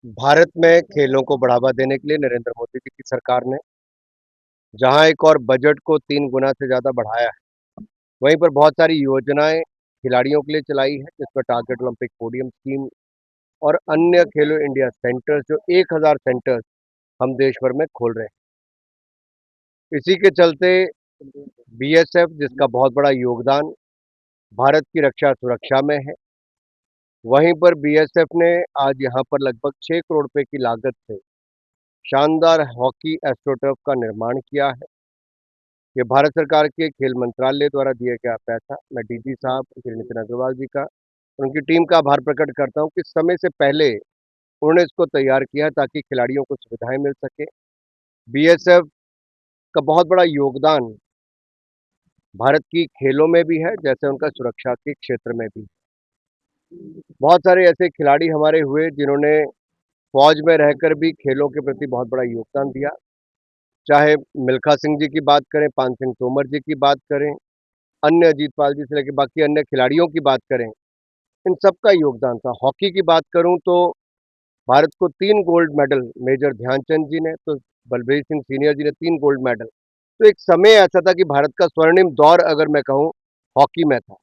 भारत में खेलों को बढ़ावा देने के लिए नरेंद्र मोदी जी की सरकार ने जहां एक और बजट को 3 गुना से ज़्यादा बढ़ाया है, वहीं पर बहुत सारी योजनाएं खिलाड़ियों के लिए चलाई है, जिसमें टारगेट ओलंपिक पोडियम स्कीम और अन्य खेलो इंडिया सेंटर्स जो 1000 सेंटर्स हम देश भर में खोल रहे हैं। इसी के चलते बीएसएफ, जिसका बहुत बड़ा योगदान भारत की रक्षा सुरक्षा में है, वहीं पर बीएसएफ ने आज यहाँ पर लगभग 6 करोड़ रुपए की लागत से शानदार हॉकी एस्ट्रोटर्फ का निर्माण किया है। ये भारत सरकार के खेल मंत्रालय द्वारा दिया गया पैसा। मैं डीजी साहब श्री नितिन अग्रवाल जी का और उनकी टीम का आभार प्रकट करता हूँ कि समय से पहले उन्होंने इसको तैयार किया ताकि खिलाड़ियों को सुविधाएं मिल सके। बीएसएफ का बहुत बड़ा योगदान भारत की खेलों में भी है, जैसे उनका सुरक्षा के क्षेत्र में भी। बहुत सारे ऐसे खिलाड़ी हमारे हुए जिन्होंने फौज में रहकर भी खेलों के प्रति बहुत बड़ा योगदान दिया। चाहे मिल्खा सिंह जी की बात करें, पान सिंह तोमर जी की बात करें, अन्य अजीतपाल जी से लेकर बाकी अन्य खिलाड़ियों की बात करें, इन सबका योगदान था। हॉकी की बात करूं तो भारत को 3 गोल्ड मेडल मेजर ध्यानचंद जी ने, तो बलबीर सिंह सीनियर जी ने 3 गोल्ड मेडल। तो एक समय ऐसा था कि भारत का स्वर्णिम दौर अगर मैं कहूं हॉकी में था।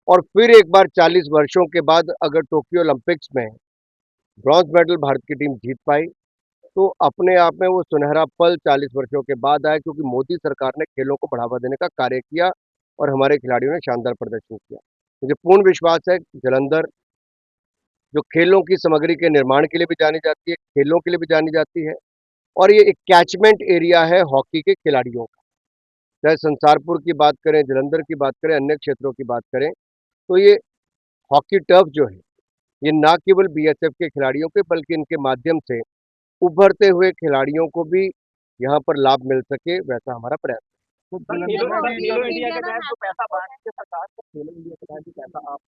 और फिर एक बार 40 वर्षों के बाद अगर टोक्यो ओलंपिक्स में ब्रॉन्ज मेडल भारत की टीम जीत पाई, तो अपने आप में वो सुनहरा पल 40 वर्षों के बाद आया, क्योंकि मोदी सरकार ने खेलों को बढ़ावा देने का कार्य किया और हमारे खिलाड़ियों ने शानदार प्रदर्शन किया। मुझे पूर्ण विश्वास है कि जालंधर, जो खेलों की सामग्री के निर्माण के लिए भी जानी जाती है, खेलों के लिए भी जानी जाती है, और ये एक कैचमेंट एरिया है हॉकी के खिलाड़ियों का। चाहे संसारपुर की बात करें, जालंधर की बात करें, अन्य क्षेत्रों की बात करें, तो ये हॉकी टर्फ जो है, ये ना केवल बीएसएफ के खिलाड़ियों के बल्कि इनके माध्यम से उभरते हुए खिलाड़ियों को भी यहाँ पर लाभ मिल सके, वैसा हमारा प्रयास तो पर खेलो खेलो hockey Khelo of India India के ना तहत जो पैसा नेशनल बांट रही है सरकार, तो खेलो इंडिया के तहत जो पैसा आप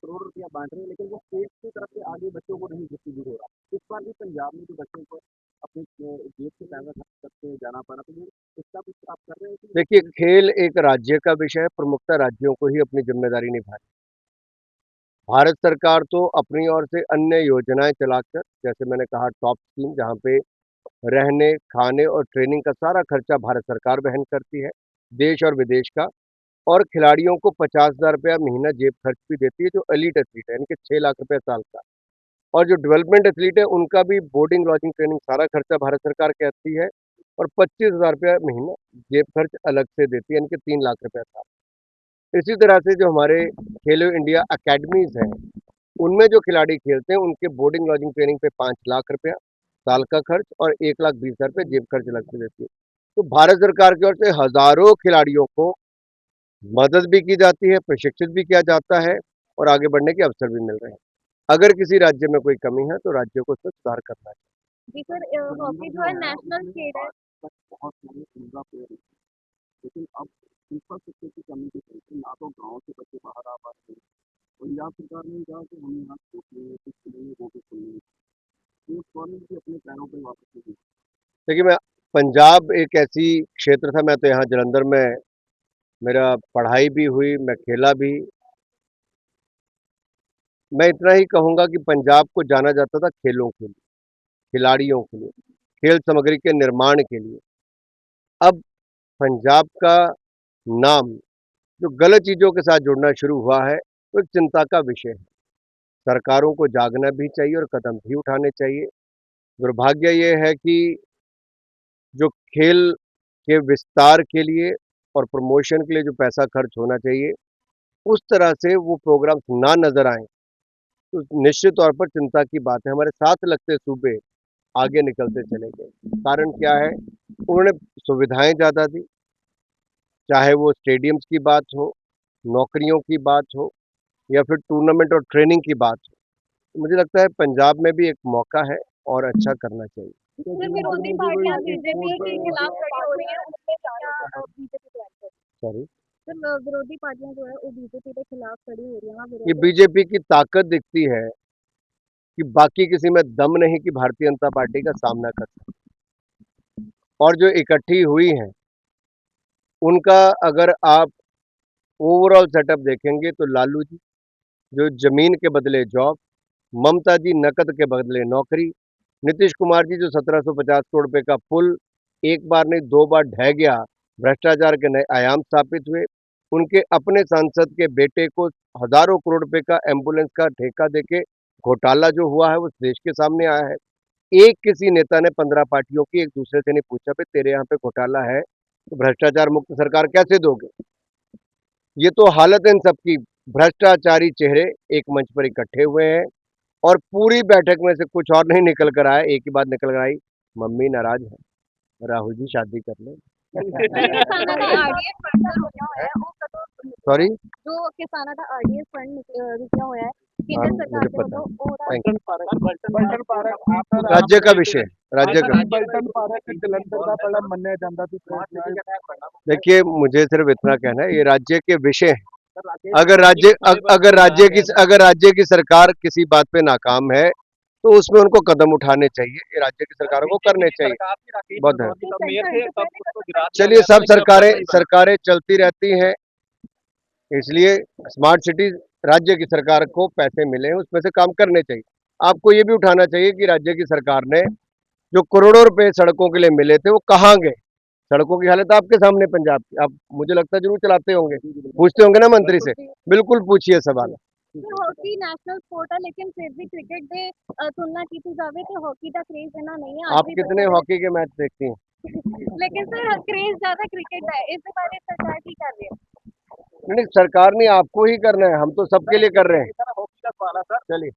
करोड़ रुपया बांट रहे हैं, लेकिन वो स्टेट की तरफ से आगे बच्चों को नहीं डिस्ट्रीब्यूट हो रहा। इस बार भी पंजाब में जो बच्चों को अपने देश से पैसा खर्च करके जाना पड़ा, तो वो इसका कुछ आप कर रहे हैं कि देखिए, खेल एक राज्य का विषय है, प्रमुखता राज्यों को ही अपनी जिम्मेदारी निभानी। भारत सरकार तो अपनी ओर से अन्य योजनाएं चलाकर, जैसे मैंने कहा टॉप स्कीम, जहाँ पे रहने, खाने और ट्रेनिंग का सारा खर्चा भारत सरकार वहन करती है, देश और विदेश का। और खिलाड़ियों को 50,000 रुपया महीना जेब खर्च भी देती है, जो एलीट एथलीट है, यानी कि 6 लाख रुपया साल का। और जो डेवलपमेंट एथलीट है, उनका भी बोर्डिंग, लॉजिंग, ट्रेनिंग सारा खर्चा भारत सरकार कहती है, और 25,000 रुपया महीना जेब खर्च अलग से देती है, यानी कि 3 लाख रुपया साल। इसी तरह से जो हमारे खेलो इंडिया अकेडमीज हैं, उनमें जो खिलाड़ी खेलते हैं, उनके बोर्डिंग, लॉजिंग, ट्रेनिंग पे 5 लाख रुपया साल का खर्च और 1,20,000 रुपये जेब खर्च अलग से देती है। तो भारत सरकार की ओर से हजारों खिलाड़ियों को मदद भी की जाती है, प्रशिक्षित भी किया जाता है और आगे बढ़ने के अवसर भी मिल रहे हैं। अगर किसी राज्य में कोई कमी है, तो राज्यों को उसमें सुधार करना है। जी सर, हॉकी धुरंधर जो जो है है नेशनल उसमें खेल है। आज तक बहुत सारे युवा प्लेयर हैं, लेकिन अब इंफ्रास्ट्रक्चर की कमी के चलते ना तो गाँव से बच्चे बाहर आ पाते हैं। पंजाब सरकार ने कहा कि हम यहाँ खोलेंगे, कुछ खोलेंगे, वो भी खोलेंगे। तो गवर्नमेंट भी अपने पैरों पर वापस लगी। देखिए, मैं पंजाब एक ऐसी क्षेत्र था, मैं तो यहाँ जालंधर में मेरा पढ़ाई भी हुई, मैं खेला भी। मैं इतना ही कहूँगा कि पंजाब को जाना जाता था खेलों के लिए, खिलाड़ियों के लिए, खेल सामग्री के निर्माण के लिए। अब पंजाब का नाम जो गलत चीज़ों के साथ जुड़ना शुरू हुआ है, वो एक चिंता का विषय है। सरकारों को जागना भी चाहिए और कदम भी उठाने चाहिए। दुर्भाग्य ये है कि जो खेल के विस्तार के लिए और प्रमोशन के लिए जो पैसा खर्च होना चाहिए, उस तरह से वो प्रोग्राम्स ना नज़र आएँ, तो निश्चित तौर पर चिंता की बात है। हमारे साथ लगते सूबे आगे निकलते चले गए। कारण क्या है? उन्होंने सुविधाएँ ज़्यादा दी, चाहे वो स्टेडियम्स की बात हो, नौकरियों की बात हो या फिर टूर्नामेंट और ट्रेनिंग की बात हो। तो मुझे लगता है पंजाब में भी एक मौका है और अच्छा करना चाहिए। तो सर, जिन विरोधी आदमी को पार्टियां ये बीजेपी स्पोर्ट के जो खिलाफ है खड़ी हो रही हैं, उसमें क्या पार्टियां बीजेपी प्लान कर रही सॉरी। है? सर, विरोधी पार्टियां जो है वो बीजेपी के खिलाफ खड़ी हो रही है, हाँ ये विरोध है। बीजेपी की ताकत दिखती है कि बाकी किसी में दम नहीं कि भारतीय जनता पार्टी का सामना कर सके। और जो इकट्ठी हुई हैं, उनका अगर आप ओवरऑल सेटअप देखेंगे तो लालू जी जो ज़मीन के बदले जॉब, ममता जी नकद के बदले नौकरी, नीतीश कुमार जी जो 1750 करोड़ रुपए का पुल एक बार नहीं 2 बार ढह गया, भ्रष्टाचार के नए आयाम स्थापित हुए। उनके अपने सांसद के बेटे को हज़ारों करोड़ रुपए का एम्बुलेंस का ठेका देके घोटाला जो हुआ है वो देश के सामने आया है। एक किसी नेता ने 15 पार्टियों की एक दूसरे से नहीं पूछा भाई तेरे यहाँ पे घोटाला है, तो भ्रष्टाचार मुक्त सरकार कैसे दोगे? ये तो हालत है इन सबकी, भ्रष्टाचारी चेहरे एक मंच पर इकट्ठे हुए हैं और पूरी बैठक में से कुछ और नहीं निकल कर आया, एक ही बात निकल कर आई, मम्मी नाराज है, राहुल जी शादी कर ले। किसानां दा आरडीएफ फंड रुकिया होया है ਉਹ ਕਦੋਂ सॉरी, जो किसानां दा आरडीएफ फंड रुकिया होया है हाँ केंद्र सरकार मुझे के पता ਵੱਲੋਂ है, ਉਹਦਾ थैंक यू। बल्टन पार्क आप राज्य का विषय, राज्य का बल्टन पार्क जलंधर का बड़ा मन्या जाता थी। देखिए मुझे सिर्फ इतना कहना है, ये राज्य के विषय हैं। अगर राज्य की सरकार किसी बात पे नाकाम है तो उसमें उनको कदम उठाने चाहिए, ये राज्य की सरकारों को करने चाहिए। बहुत है, चलिए सब सरकारें चलती रहती हैं, इसलिए स्मार्ट सिटी राज्य की सरकार को पैसे मिले उसमें से काम करने चाहिए। आपको ये भी उठाना चाहिए कि राज्य की सरकार ने जो करोड़ों रुपए सड़कों के लिए मिले थे वो कहाँ गए? सड़कों की हालत आपके सामने पंजाब की, आप मुझे लगता है जरूर चलाते होंगे, पूछते होंगे ना मंत्री से, बिल्कुल पूछिए सवाल। हॉकी नेशनल स्पोर्ट है लेकिन फिर भी क्रिकेट दे तुलना की जाए तो हॉकी का क्रेज इतना नहीं है। आप कितने हॉकी के मैच देखती हैं? लेकिन सर क्रेज ज्यादा क्रिकेट है, इस बारे सरकार की कर रही है। नहीं सरकार नहीं, आपको ही करना है, हम तो सबके लिए कर रहे हैं। चलिए।